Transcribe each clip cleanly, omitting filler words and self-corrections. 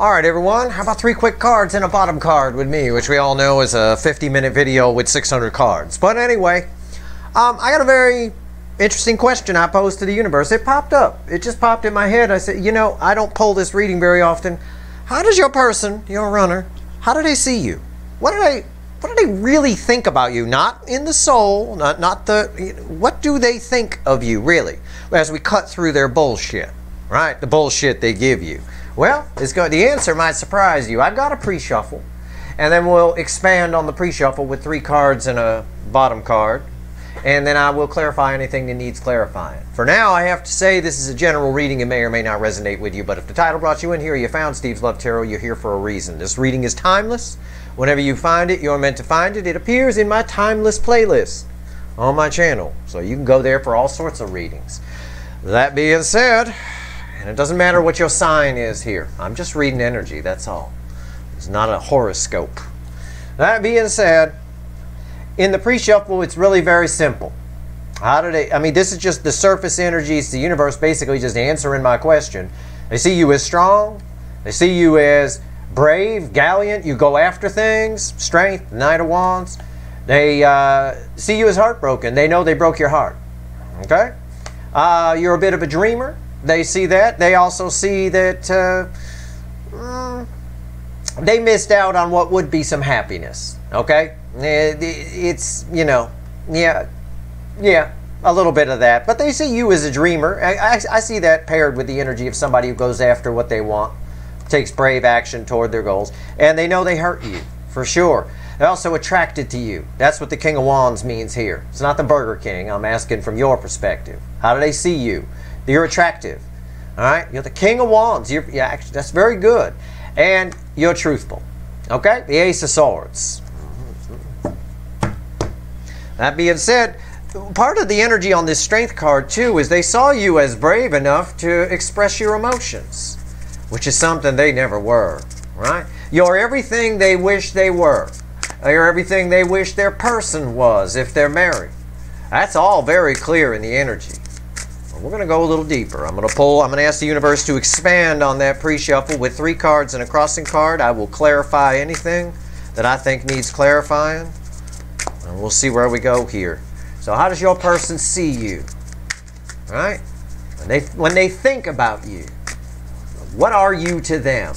Alright everyone, how about 3 quick cards and a bottom card with me, which we all know is a 50-minute video with 600 cards. But anyway, I got a very interesting question I posed to the universe. It popped up. It just popped in my head. I said, you know, I don't pull this reading very often. How does your person, your runner, how do they see you? What do they really think about you? Not in the soul, not the, what do they think of you really? As we cut through their bullshit, right? The bullshit they give you. Well, the answer might surprise you. I've got a pre-shuffle, and then we'll expand on the pre-shuffle with 3 cards and a bottom card, and then I will clarify anything that needs clarifying. For now, I have to say this is a general reading. It may or may not resonate with you, but if the title brought you in here, you found Steve's Love Tarot, you're here for a reason. This reading is timeless. Whenever you find it, you're meant to find it. It appears in my timeless playlist on my channel, so you can go there for all sorts of readings. That being said, and it doesn't matter what your sign is here. I'm just reading energy, that's all. It's not a horoscope. That being said, in the pre-shuffle, it's really very simple. I mean, this is just the surface energy. It's the universe basically just answering my question. They see you as strong. They see you as brave, gallant. You go after things. Strength, Knight of Wands. They see you as heartbroken. They know they broke your heart. Okay? You're a bit of a dreamer. They see that. They also see that they missed out on what would be some happiness. Okay? It's, you know, yeah, a little bit of that. But they see you as a dreamer. I see that paired with the energy of somebody who goes after what they want, takes brave action toward their goals, and they know they hurt you, for sure. They're also attracted to you. That's what the King of Wands means here. It's not the Burger King. I'm asking from your perspective. How do they see you? You're attractive. All right? You're the King of Wands. Actually, that's very good. And you're truthful. Okay? The Ace of Swords. That being said, part of the energy on this strength card too is they saw you as brave enough to express your emotions, which is something they never were, right? You're everything they wish they were. You're everything they wish their person was if they're married. That's all very clear in the energy. We're going to go a little deeper. I'm going to ask the universe to expand on that pre-shuffle with 3 cards and a crossing card. I will clarify anything that I think needs clarifying. And we'll see where we go here. So how does your person see you? All right? When they think about you, what are you to them?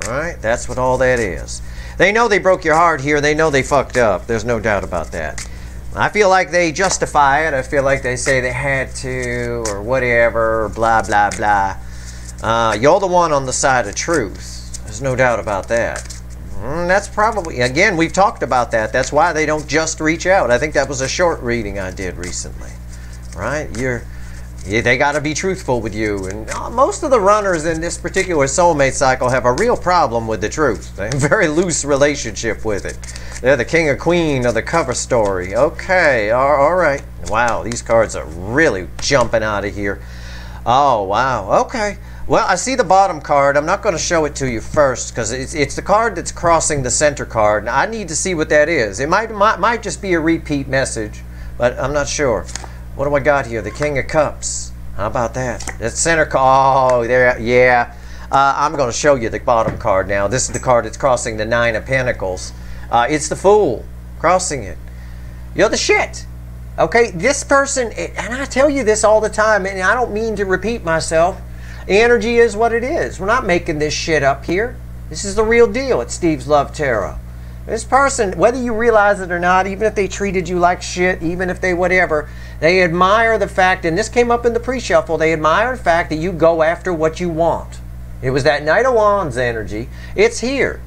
All right? That's what all that is. They know they broke your heart here. They know they fucked up. There's no doubt about that. I feel like they justify it. I feel like they say they had to or whatever, blah, blah, blah. You're the one on the side of truth. There's no doubt about that. That's probably, again, we've talked about that. That's why they don't just reach out. I think that was a short reading I did recently. Right? They got to be truthful with you. And most of the runners in this particular soulmate cycle have a real problem with the truth. They have a very loose relationship with it. They're the king or queen of the cover story. Okay, all right. Wow, these cards are really jumping out of here. Oh, wow. Okay. Well, I see the bottom card. I'm not going to show it to you first because it's the card that's crossing the center card. Now, I need to see what that is. It might just be a repeat message, but I'm not sure. What do I got here? The King of Cups. How about that? That center card. Oh, there. Yeah. I'm going to show you the bottom card now. This is the card that's crossing the 9 of Pentacles. It's the Fool crossing it. You're the shit. Okay? This person, and I tell you this all the time, and I don't mean to repeat myself. Energy is what it is. We're not making this shit up here. This is the real deal at Steve's Love Tarot. This person, whether you realize it or not, even if they treated you like shit, even if they whatever, they admire the fact, and this came up in the pre-shuffle, they admire the fact that you go after what you want. It was that Knight of Wands energy. It's here.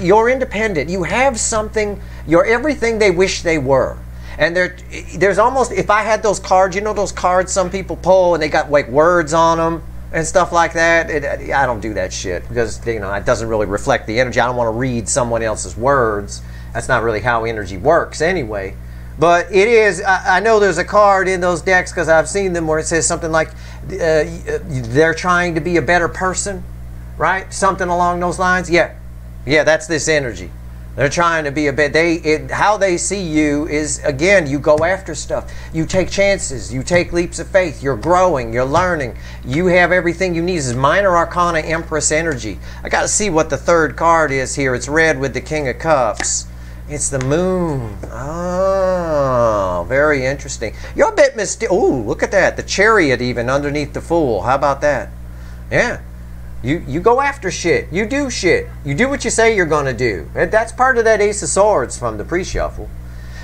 You're independent. You have something. You're everything they wish they were. And there's almost, if I had those cards, you know those cards some people pull and they got like words on them and stuff like that? I don't do that shit because, you know, it doesn't really reflect the energy. I don't want to read someone else's words. That's not really how energy works anyway. But it is, I know there's a card in those decks because I've seen them where it says something like they're trying to be a better person, right? Something along those lines. Yeah, that's this energy. They're trying to be a bit, how they see you is, again, you go after stuff. You take chances. You take leaps of faith. You're growing. You're learning. You have everything you need. This is Minor Arcana Empress energy. I got to see what the third card is here. It's red with the King of Cups. It's the Moon. Oh, very interesting. You're a bit mysterious. Ooh, look at that. The Chariot even underneath the Fool. How about that? Yeah. You go after shit. You do shit. You do what you say you're going to do. That's part of that Ace of Swords from the pre-shuffle.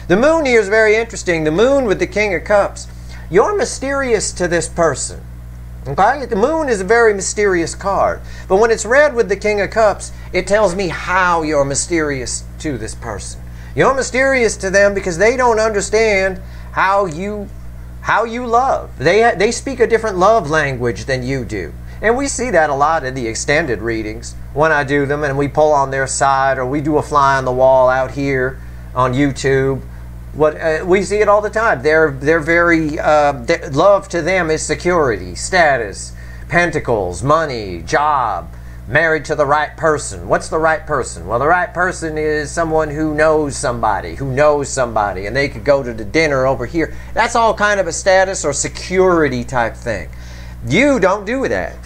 The Moon here is very interesting. The Moon with the King of Cups. You're mysterious to this person. Okay? The Moon is a very mysterious card. But when it's red with the King of Cups, it tells me how you're mysterious to this person. You're mysterious to them because they don't understand how you love. They speak a different love language than you do. And we see that a lot in the extended readings when I do them and we pull on their side, or we do a fly on the wall out here on YouTube. We see it all the time. They're very, love to them is security, status, pentacles, money, job, married to the right person. What's the right person? Well, the right person is someone who knows somebody, and they could go to the dinner over here. That's all kind of a status or security type thing. You don't do that.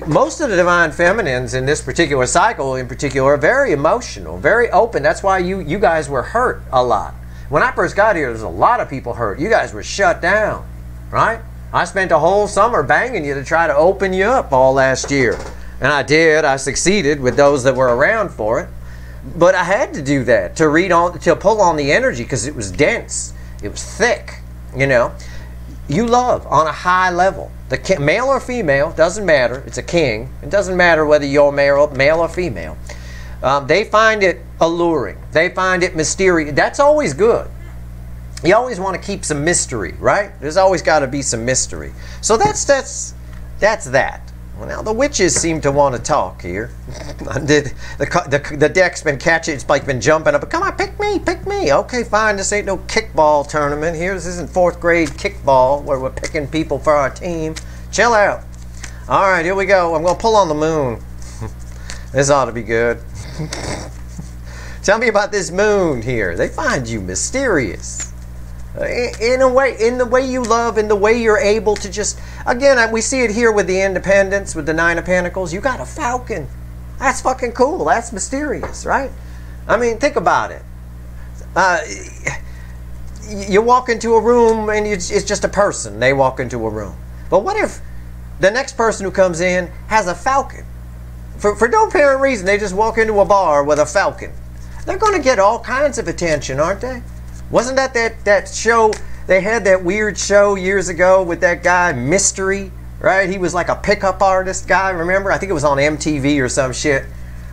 Most of the divine feminines in this particular cycle in particular are very emotional, very open. That's why you guys were hurt a lot. When I first got here, there was a lot of people hurt. You guys were shut down, right? I spent a whole summer banging you to try to open you up all last year. And I did. I succeeded with those that were around for it. But I had to do that to pull on the energy because it was dense. It was thick, you know. You love on a high level. The male or female, doesn't matter. It's a king. It doesn't matter whether you're male or female. They find it alluring. They find it mysterious. That's always good. You always want to keep some mystery, right? There's always got to be some mystery. So that's that. Well, now the witches seem to want to talk here. The deck's been catching. It's like been jumping up. Come on, pick me, pick me. Okay, fine. This ain't no kickball tournament here. This isn't 4th grade kickball where we're picking people for our team. Chill out. All right, here we go. I'm going to pull on the Moon. This ought to be good. Tell me about this Moon here. They find you mysterious. In the way you love, in the way you're able to just, again, we see it here with the Independence, with the 9 of Pentacles. You got a falcon. That's fucking cool. That's mysterious, right? I mean, think about it. You walk into a room and it's just a person. They walk into a room. But what if the next person who comes in has a falcon? For no apparent reason, they just walk into a bar with a falcon. They're going to get all kinds of attention, aren't they? Wasn't that show, they had that weird show years ago with that guy, Mystery, right? He was like a pickup artist guy, remember? I think it was on MTV or some shit,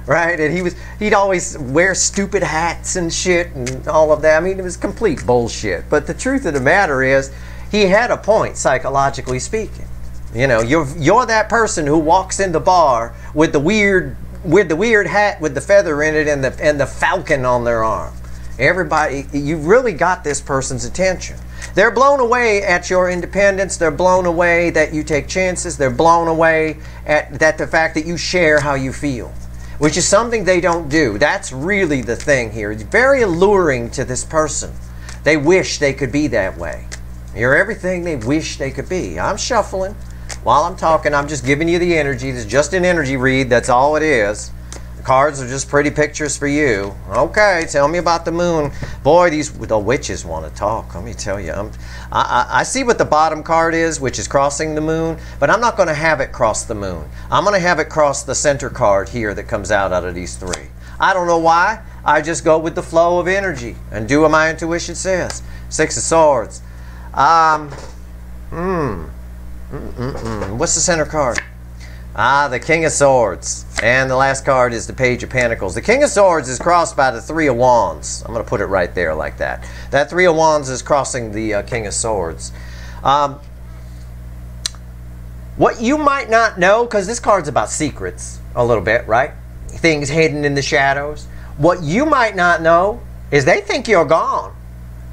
right? And he'd always wear stupid hats and shit and all of that. I mean, it was complete bullshit. But the truth of the matter is, he had a point, psychologically speaking. You know, you're that person who walks in the bar with the weird hat with the feather in it and the falcon on their arm. Everybody, you've really got this person's attention. They're blown away at your independence. They're blown away that you take chances. They're blown away at the fact that you share how you feel, which is something they don't do. That's really the thing here. It's very alluring to this person. They wish they could be that way. You're everything they wish they could be. I'm shuffling. While I'm talking, I'm just giving you the energy. This is just an energy read. That's all it is. The cards are just pretty pictures for you. Okay, tell me about the Moon. Boy, the witches want to talk. Let me tell you. I see what the bottom card is, which is crossing the Moon, but I'm not going to have it cross the Moon. I'm going to have it cross the center card here that comes out of these 3. I don't know why. I just go with the flow of energy and do what my intuition says. 6 of Swords. What's the center card? The King of Swords. And the last card is the Page of Pentacles. The King of Swords is crossed by the 3 of Wands. I'm going to put it right there like that. That 3 of Wands is crossing the King of Swords. What you might not know, because this card's about secrets a little bit, right? Things hidden in the shadows. What you might not know is they think you're gone.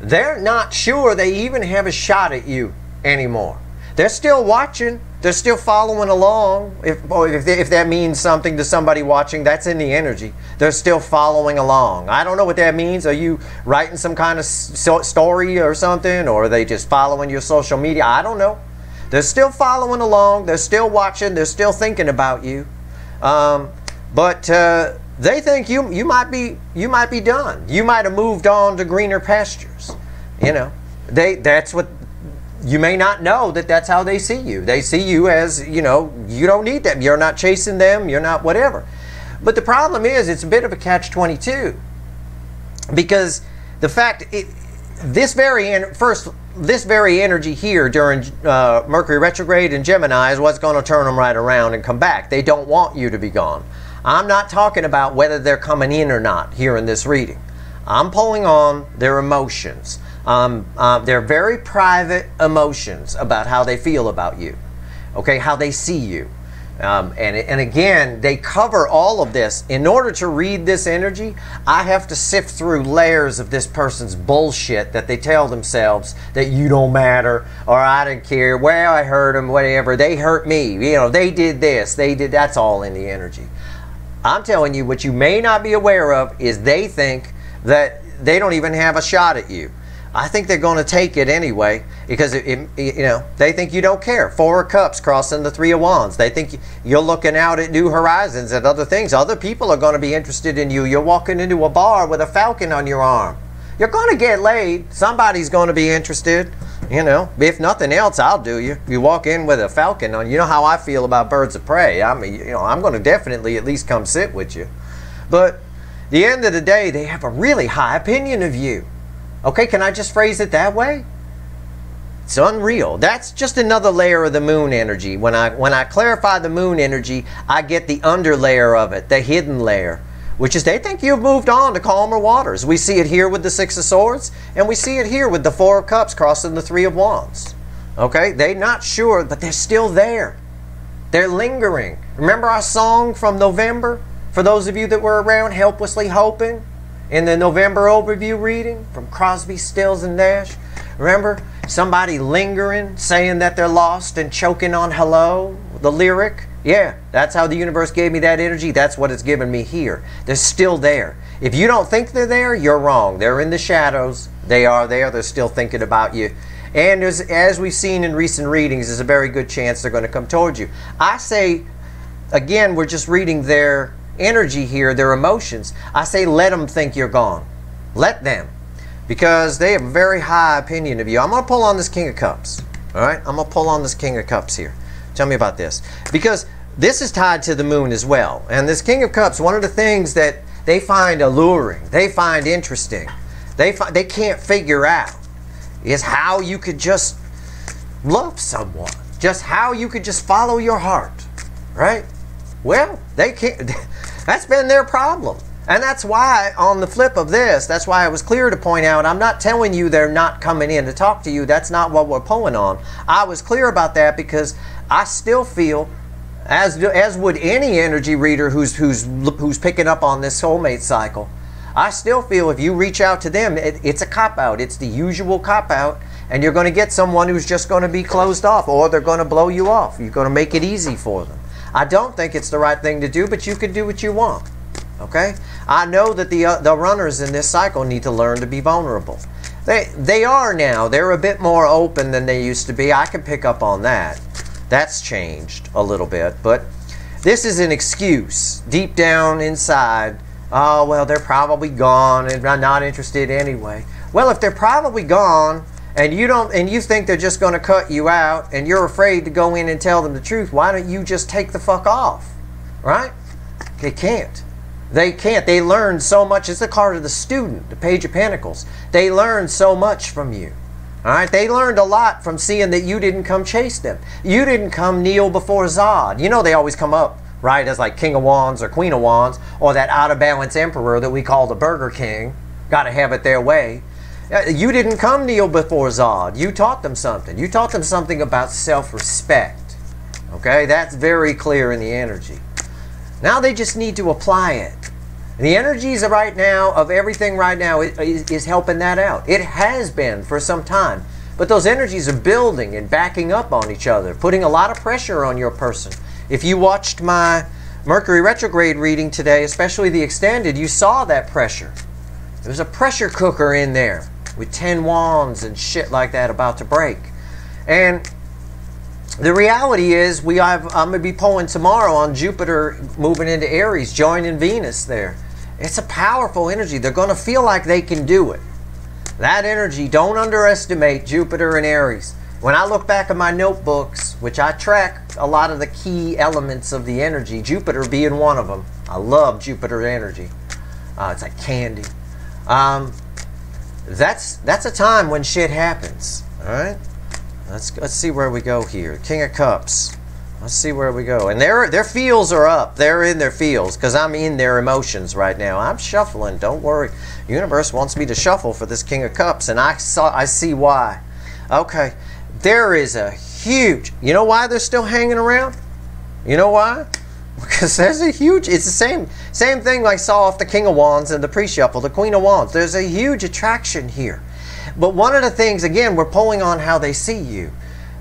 They're not sure they even have a shot at you anymore. They're still watching. They're still following along. If that means something to somebody watching, that's in the energy. They're still following along. I don't know what that means. Are you writing some kind of story or something? Or are they just following your social media? I don't know. They're still following along. They're still watching. They're still thinking about you. But they think you might be done. You might have moved on to greener pastures. You know, that's what. You may not know that that's how they see you. They see you as, you know, you don't need them. You're not chasing them. You're not whatever. But the problem is it's a bit of a catch-22. Because the fact, this very energy here during Mercury retrograde and Gemini is what's going to turn them right around and come back. They don't want you to be gone. I'm not talking about whether they're coming in or not here in this reading. I'm pulling on their emotions. They're very private emotions about how they feel about you, okay, how they see you. And again, they cover all of this. In order to read this energy, I have to sift through layers of this person's bullshit that they tell themselves that you don't matter, or I don't care, well, I hurt them, whatever, they hurt me, you know, they did this, they did, that's all in the energy. I'm telling you, what you may not be aware of is they think that they don't even have a shot at you. I think they're going to take it anyway because, you know, they think you don't care. 4 of Cups crossing the 3 of Wands. They think you're looking out at new horizons and other things. Other people are going to be interested in you. You're walking into a bar with a falcon on your arm. You're going to get laid. Somebody's going to be interested. You know, if nothing else, I'll do you. You walk in with a falcon on. You know how I feel about birds of prey. I mean, you know, I'm going to definitely at least come sit with you. But at the end of the day, they have a really high opinion of you. Okay, can I just phrase it that way? It's unreal. That's just another layer of the moon energy. When I clarify the moon energy, I get the under layer of it, the hidden layer, which is they think you've moved on to calmer waters. We see it here with the 6 of Swords, and we see it here with the 4 of Cups crossing the 3 of Wands. Okay, they're not sure, but they're still there. They're lingering. Remember our song from November? For those of you that were around, Helplessly Hoping? In the November overview reading from Crosby, Stills, and Nash. Remember somebody lingering, saying that they're lost and choking on hello, the lyric? Yeah, that's how the universe gave me that energy. That's what it's given me here. They're still there. If you don't think they're there, you're wrong. They're in the shadows. They are there. They're still thinking about you. And as we've seen in recent readings, there's a very good chance they're going to come towards you. I say, again, we're just reading their energy here, their emotions. I say let them think you're gone. Let them. Because they have a very high opinion of you. I'm going to pull on this King of Cups. Alright? I'm going to pull on this King of Cups here. Tell me about this. Because this is tied to the moon as well. And this King of Cups, one of the things that they find alluring, they find interesting, they can't figure out is how you could just love someone. Just how you could just follow your heart. Right? Well, they can't. That's been their problem. And that's why, on the flip of this, that's why it was clear to point out, I'm not telling you they're not coming in to talk to you. That's not what we're pulling on. I was clear about that because I still feel, as would any energy reader who's picking up on this soulmate cycle, I still feel if you reach out to them, it's a cop-out. It's the usual cop-out. And you're going to get someone who's just going to be closed off, or they're going to blow you off. You're going to make it easy for them. I don't think it's the right thing to do, but you can do what you want. Okay? I know that the runners in this cycle need to learn to be vulnerable. They are now. They're a bit more open than they used to be. I can pick up on that. That's changed a little bit. But this is an excuse deep down inside. Oh, well, they're probably gone and I'm not interested anyway. Well, if they're probably gone, and you think they're just going to cut you out, and you're afraid to go in and tell them the truth, why don't you just take the fuck off? Right? They can't. They can't. They learn so much. It's the card of the student, the Page of Pentacles. They learn so much from you. All right? They learned a lot from seeing that you didn't come chase them. You didn't come kneel before Zod. You know they always come up, right, as like King of Wands or Queen of Wands, or that out-of-balance emperor that we call the Burger King. Got to have it their way. You didn't come kneel before Zod. You taught them something. You taught them something about self-respect. Okay? That's very clear in the energy. Now they just need to apply it. The energies right now of everything right now is helping that out. It has been for some time. but those energies are building and backing up on each other, putting a lot of pressure on your person. If you watched my Mercury retrograde reading today, especially the extended, you saw that pressure. There's a pressure cooker in there with 10 wands and shit like that about to break. And the reality is, I'm going to be pulling tomorrow on Jupiter moving into Aries, joining Venus there. It's a powerful energy. They're going to feel like they can do it. That energy, don't underestimate Jupiter and Aries. When I look back at my notebooks, which I track a lot of the key elements of the energy, Jupiter being one of them. I love Jupiter energy. It's like candy. That's a time when shit happens. All right, let's see where we go here. King of Cups. Let's see where we go. And their feels are up. They're in their feels because I'm in their emotions right now. I'm shuffling. Don't worry. Universe wants me to shuffle for this King of Cups, and I see why. Okay. There is a huge, you know why they're still hanging around? You know why? Because there's a huge, it's the same thing I saw off the King of Wands and the pre-shuffle, the Queen of Wands. There's a huge attraction here. But one of the things, again, we're pulling on how they see you.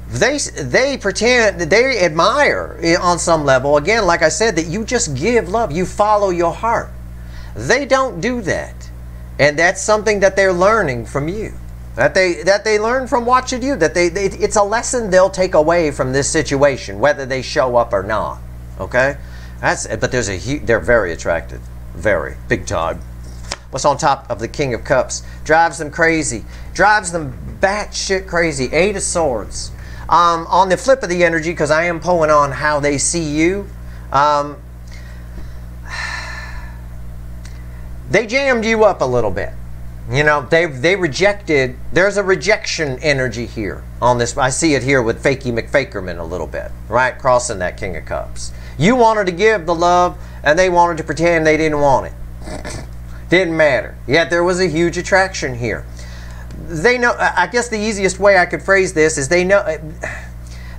They pretend, they admire on some level, again, like I said, that you just give love. You follow your heart. They don't do that. And that's something that they're learning from you. That they learn from watching you. It's a lesson they'll take away from this situation, whether they show up or not. Okay, but they're very attracted, very big time. What's on top of the King of Cups drives them crazy, drives them batshit crazy. 8 of Swords. On the flip of the energy, because I am pulling on how they see you. They jammed you up a little bit. You know, they rejected, there's a rejection energy here on this. I see it here with Fakey McFakerman a little bit, right? Crossing that King of Cups. You wanted to give the love, and they wanted to pretend they didn't want it. Didn't matter. Yet there was a huge attraction here. They know, I guess the easiest way I could phrase this is they know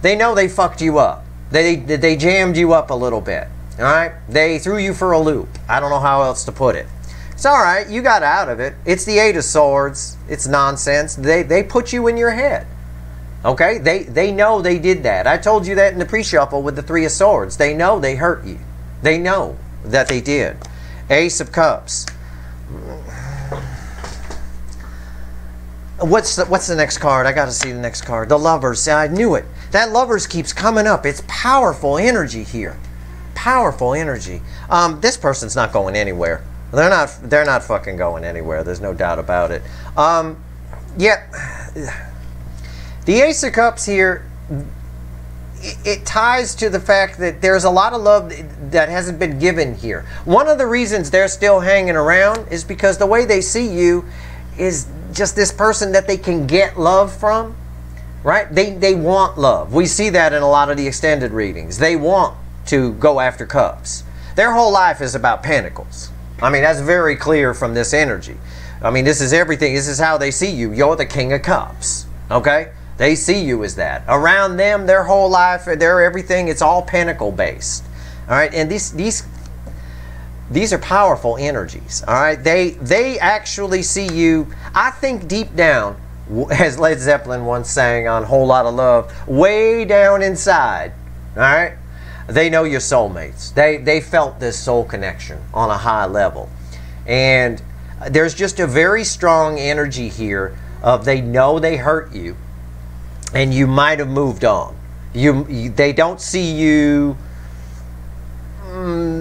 they fucked you up. They jammed you up a little bit, all right? They threw you for a loop. I don't know how else to put it. It's all right. You got out of it. It's the 8 of Swords. It's nonsense. They put you in your head. Okay? They know they did that. I told you that in the pre-shuffle with the 3 of Swords. They know they hurt you. They know that they did. Ace of Cups. What's the next card? I got to see the next card. The Lovers. See, I knew it. That Lovers keeps coming up. It's powerful energy here. Powerful energy. This person's not going anywhere. They're not fucking going anywhere. There's no doubt about it. Yeah, the Ace of Cups here, it ties to the fact that there's a lot of love that hasn't been given here. One of the reasons they're still hanging around is because the way they see you is just this person that they can get love from, right? They want love. We see that in a lot of the extended readings. They want to go after cups. Their whole life is about pentacles. I mean, that's very clear from this energy. I mean, this is everything. This is how they see you. You're the King of Cups. Okay? They see you as that. Around them, their whole life, their everything, it's all pentacle based. All right? And these are powerful energies. All right? They actually see you, I think deep down, as Led Zeppelin once sang on Whole Lot of Love, way down inside. All right? They know you're soulmates. They felt this soul connection on a high level. And there's just a very strong energy here of they know they hurt you and you might have moved on. They don't see you,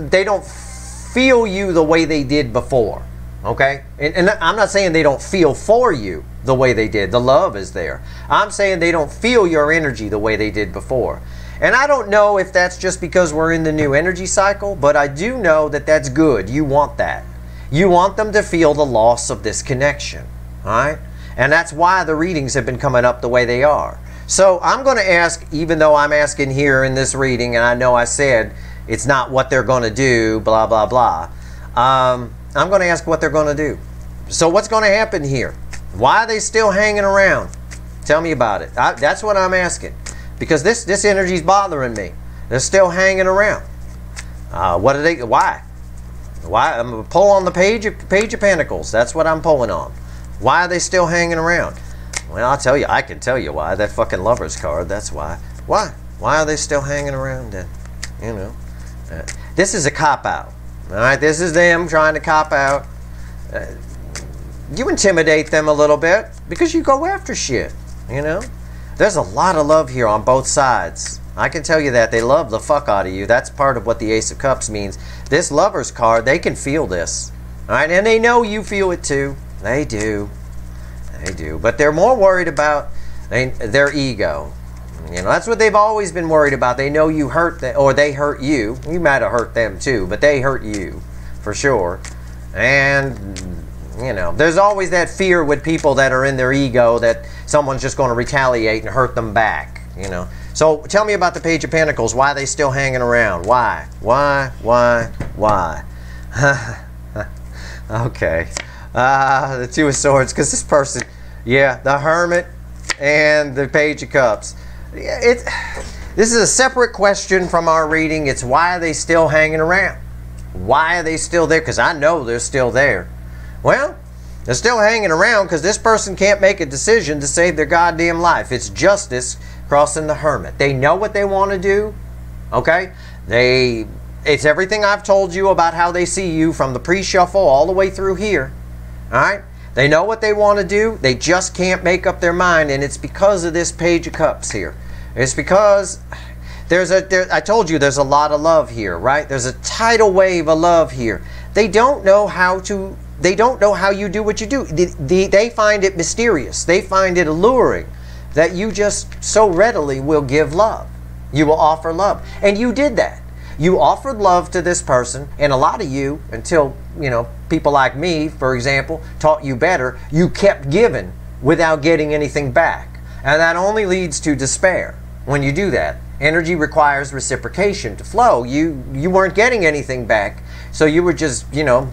they don't feel you the way they did before. Okay? And I'm not saying they don't feel for you the way they did. The love is there. I'm saying they don't feel your energy the way they did before. And I don't know if that's just because we're in the new energy cycle, but I do know that that's good. You want that. You want them to feel the loss of this connection. All right? And that's why the readings have been coming up the way they are. So I'm going to ask, even though I'm asking here in this reading, and I know I said it's not what they're going to do, blah, blah, blah. I'm going to ask what they're going to do. So what's going to happen here? Why are they still hanging around? Tell me about it. That's what I'm asking. Because this energy is bothering me. They're still hanging around. Why? Why? I'm going to pull on the page of Pentacles. That's what I'm pulling on. Why are they still hanging around? Well, I'll tell you. I can tell you why. That fucking Lover's card. That's why. Why? Why are they still hanging around then? You know. This is a cop-out. All right? This is them trying to cop out. You intimidate them a little bit because you go after shit. You know. There's a lot of love here on both sides. I can tell you that. They love the fuck out of you. That's part of what the Ace of Cups means. This Lover's card, they can feel this. All right? And they know you feel it too. They do. They do. But they're more worried about their ego. You know, that's what they've always been worried about. They know you hurt them, or they hurt you. You might have hurt them too, but they hurt you for sure. And, you know, there's always that fear with people that are in their ego that someone's just going to retaliate and hurt them back, you know. So tell me about the Page of Pentacles. Why are they still hanging around? Why? Why? Okay. The Two of Swords, because this person, yeah, the Hermit and the Page of Cups. This is a separate question from our reading. It's why are they still hanging around? Why are they still there? Because I know they're still there. Well, they're still hanging around because this person can't make a decision to save their goddamn life. It's Justice crossing the Hermit. They know what they want to do, okay? It's everything I've told you about how they see you from the pre-shuffle all the way through here, all right? They know what they want to do. They just can't make up their mind, and it's because of this Page of Cups here. It's because I told you there's a lot of love here, right? There's a tidal wave of love here. They don't know how you do what you do. They find it mysterious. They find it alluring that you just so readily will give love. You will offer love. And you did that. You offered love to this person, and a lot of you, until, you know, people like me, for example, taught you better, you kept giving without getting anything back. And that only leads to despair when you do that. Energy requires reciprocation to flow. You weren't getting anything back, so you were just, you know,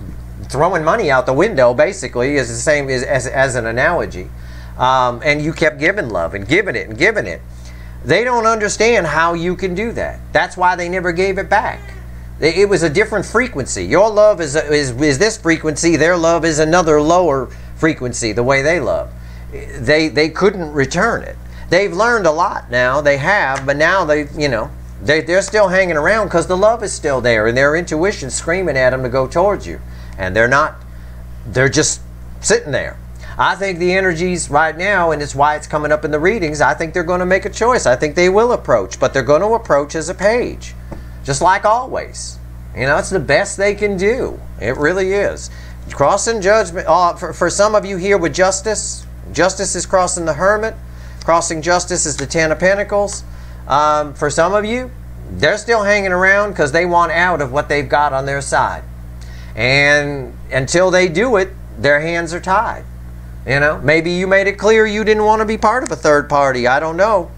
throwing money out the window, basically, is the same as an analogy. And you kept giving love and giving it and giving it. They don't understand how you can do that. That's why they never gave it back. It was a different frequency. Your love is this frequency. Their love is another lower frequency, the way they love. They couldn't return it. They've learned a lot now. They have, but now they're still hanging around because the love is still there and their intuition's screaming at them to go towards you. And they're not. They're just sitting there. I think the energies right now, and it's why it's coming up in the readings, I think they're going to make a choice. I think they will approach, but they're going to approach as a page, just like always. You know, it's the best they can do. It really is. Crossing Judgment, for some of you here with Justice, Justice is crossing the Hermit. Crossing Justice is the Ten of Pentacles. For some of you, they're still hanging around because they want out of what they've got on their side. And until they do it, their hands are tied. You know, maybe you made it clear you didn't want to be part of a third party. I don't know,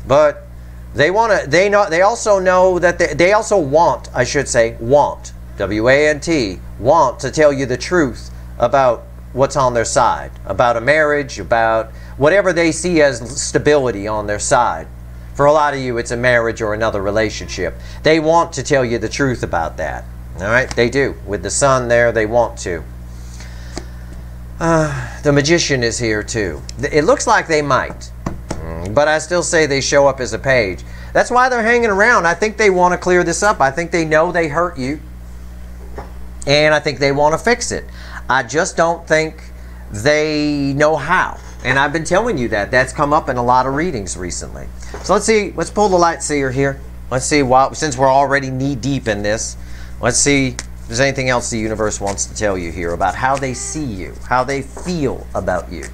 but they want to. They know. They also know that they also want. I should say want. W-A-N-T. Want to tell you the truth about what's on their side, about a marriage, about whatever they see as stability on their side. For a lot of you, it's a marriage or another relationship. They want to tell you the truth about that. All right, they do. With the sun there, they want to. The Magician is here too. It looks like they might, but I still say they show up as a page. That's why they're hanging around. I think they want to clear this up. I think they know they hurt you, and I think they want to fix it. I just don't think they know how. And I've been telling you that. That's come up in a lot of readings recently. So let's see. Let's pull the Light Seer here. Let's see. Since we're already knee-deep in this, let's see if there's anything else the universe wants to tell you here about how they see you, how they feel about you.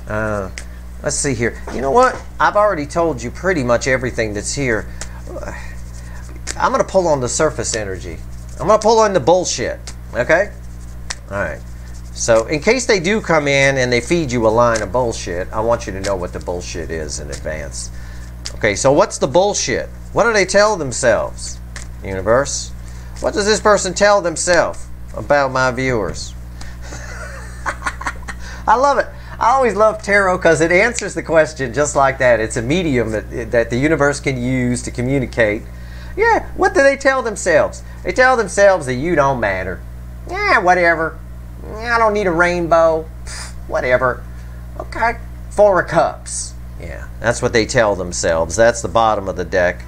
Let's see here. You know what? I've already told you pretty much everything that's here. I'm going to pull on the surface energy. I'm going to pull on the bullshit. Okay? All right. So in case they do come in and they feed you a line of bullshit, I want you to know what the bullshit is in advance. Okay, so what's the bullshit? What do they tell themselves, universe? What does this person tell themselves about my viewers? I love it. I always love tarot because it answers the question just like that. It's a medium that the universe can use to communicate. Yeah, what do they tell themselves? They tell themselves that you don't matter. Yeah, whatever. I don't need a rainbow. Whatever. Okay. Four of Cups. Yeah, that's what they tell themselves. That's the bottom of the deck.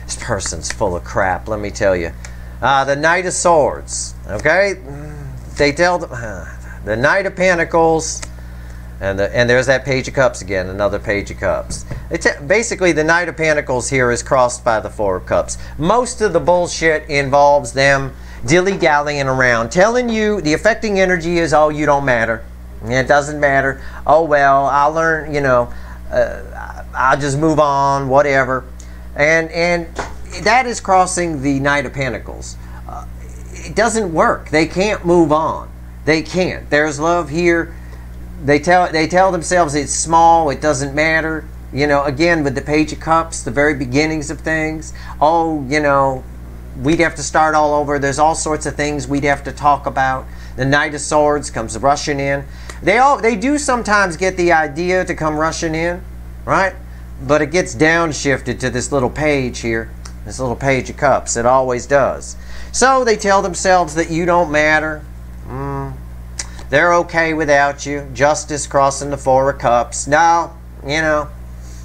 This person's full of crap, let me tell you. The Knight of Swords, okay? They tell them, the Knight of Pentacles, and there's that Page of Cups again, another Page of Cups. Basically, the Knight of Pentacles here is crossed by the Four of Cups. Most of the bullshit involves them dilly-dallying around, telling you the affecting energy is, oh, you don't matter. It doesn't matter. Oh, well, I'll learn, you know, I'll just move on, whatever. And that is crossing the Knight of Pentacles. It doesn't work. They can't move on. They can't. There's love here. They tell themselves it's small, it doesn't matter. You know, again, with the Page of Cups, the very beginnings of things. Oh, you know, we'd have to start all over. There's all sorts of things we'd have to talk about. The Knight of Swords comes rushing in. They do sometimes get the idea to come rushing in, right? But it gets downshifted to this little page here, this little Page of Cups. It always does. So they tell themselves that you don't matter. They're okay without you. Justice crossing the Four of Cups. No, you know,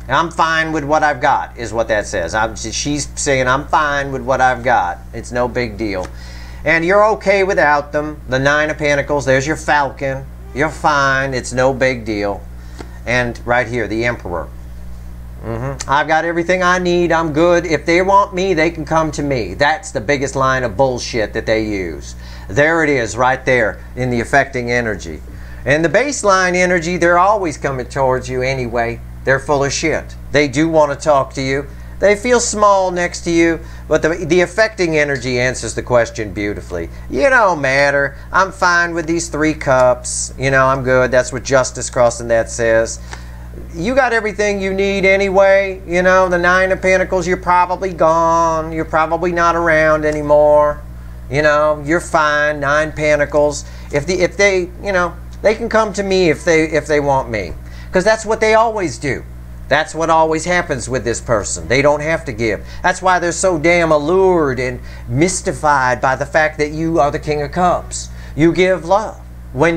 I'm fine with what I've got, is what that says. She's saying, I'm fine with what I've got. It's no big deal. And you're okay without them. The Nine of Pentacles, there's your Falcon. You're fine. It's no big deal. And right here, the Emperor. I've got everything I need. I'm good. If they want me, they can come to me. That's the biggest line of bullshit that they use. There it is right there in the affecting energy. And the baseline energy, they're always coming towards you anyway. They're full of shit. They do want to talk to you. They feel small next to you, but the affecting energy answers the question beautifully. You don't matter. I'm fine with these Three Cups. You know, I'm good. That's what Justice crossing that says. You got everything you need anyway. You know, the Nine of Pentacles, you're probably gone. You're probably not around anymore. You know, you're fine. Nine Pentacles. If they, you know, they can come to me if they want me. Because that's what they always do. That's what always happens with this person. They don't have to give. That's why they're so damn allured and mystified by the fact that you are the King of Cups. You give love. When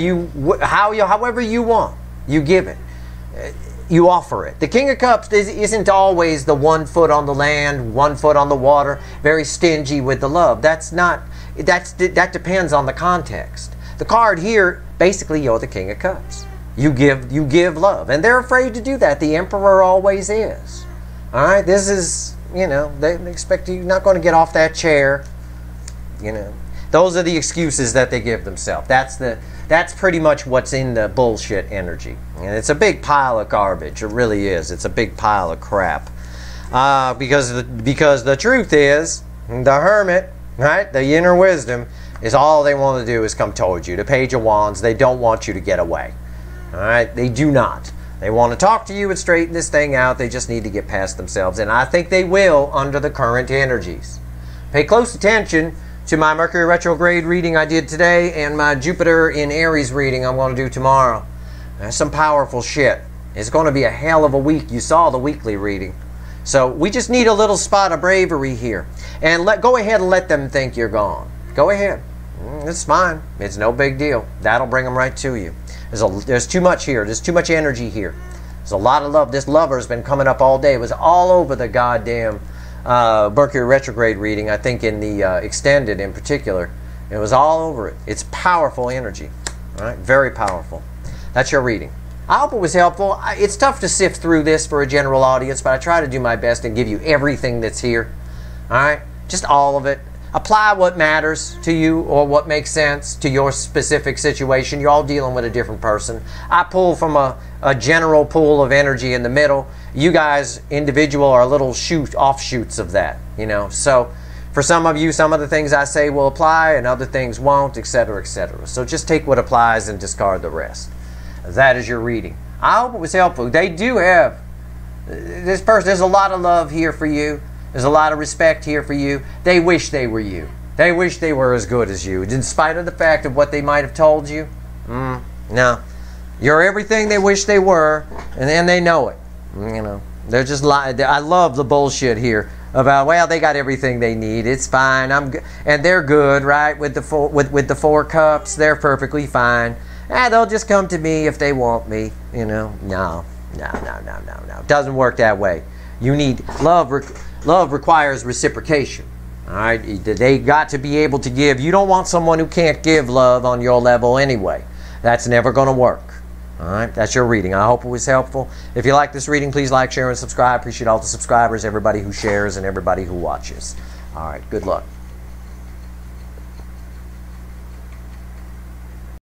however you want, you give it. You offer it. The King of Cups isn't always the 1 foot on the land, 1 foot on the water, very stingy with the love. That depends on the context. The card here, basically, you're the King of Cups. You give love. And they're afraid to do that. The Emperor always is. All right? This is, you know, they expect you're not going to get off that chair. You know. Those are the excuses that they give themselves. That's pretty much what's in the bullshit energy. And it's a big pile of garbage. It really is. It's a big pile of crap. Because the truth is, the Hermit, right, the inner wisdom, is all they want to do is come towards you. The Page of Wands, they don't want you to get away. All right? They do not. They want to talk to you and straighten this thing out. They just need to get past themselves. And I think they will under the current energies. Pay close attention to my Mercury retrograde reading I did today and my Jupiter in Aries reading I'm going to do tomorrow. That's some powerful shit. It's going to be a hell of a week. You saw the weekly reading. So we just need a little spot of bravery here. And go ahead and let them think you're gone. Go ahead. It's fine. It's no big deal. That'll bring them right to you. There's too much here. There's too much energy here. There's a lot of love. This lover's been coming up all day. It was all over the goddamn Mercury retrograde reading, I think in the extended in particular. It was all over it. It's powerful energy. All right? Very powerful. That's your reading. I hope it was helpful. It's tough to sift through this for a general audience, but I try to do my best and give you everything that's here. All right? Just all of it. Apply what matters to you or what makes sense to your specific situation. You're all dealing with a different person. I pull from a general pool of energy in the middle. You guys, individual, are little offshoots of that, you know. So for some of you, some of the things I say will apply and other things won't, etc., etc. So just take what applies and discard the rest. That is your reading. I hope it was helpful. They do have, this person, there's a lot of love here for you. There's a lot of respect here for you. They wish they were you. They wish they were as good as you. In spite of the fact of what they might have told you. No. You're everything they wish they were, and they know it. You know, they're just lying. I love the bullshit here about, well, they got everything they need. It's fine. I'm good. And they're good, right? With the Four Cups, they're perfectly fine. they'll just come to me if they want me. You know, no. It doesn't work that way. You need love. Love requires reciprocation. All right, they got to be able to give. You don't want someone who can't give love on your level anyway. That's never going to work. All right, that's your reading. I hope it was helpful. If you like this reading, please like, share, and subscribe. Appreciate all the subscribers, everybody who shares, and everybody who watches. All right, good luck.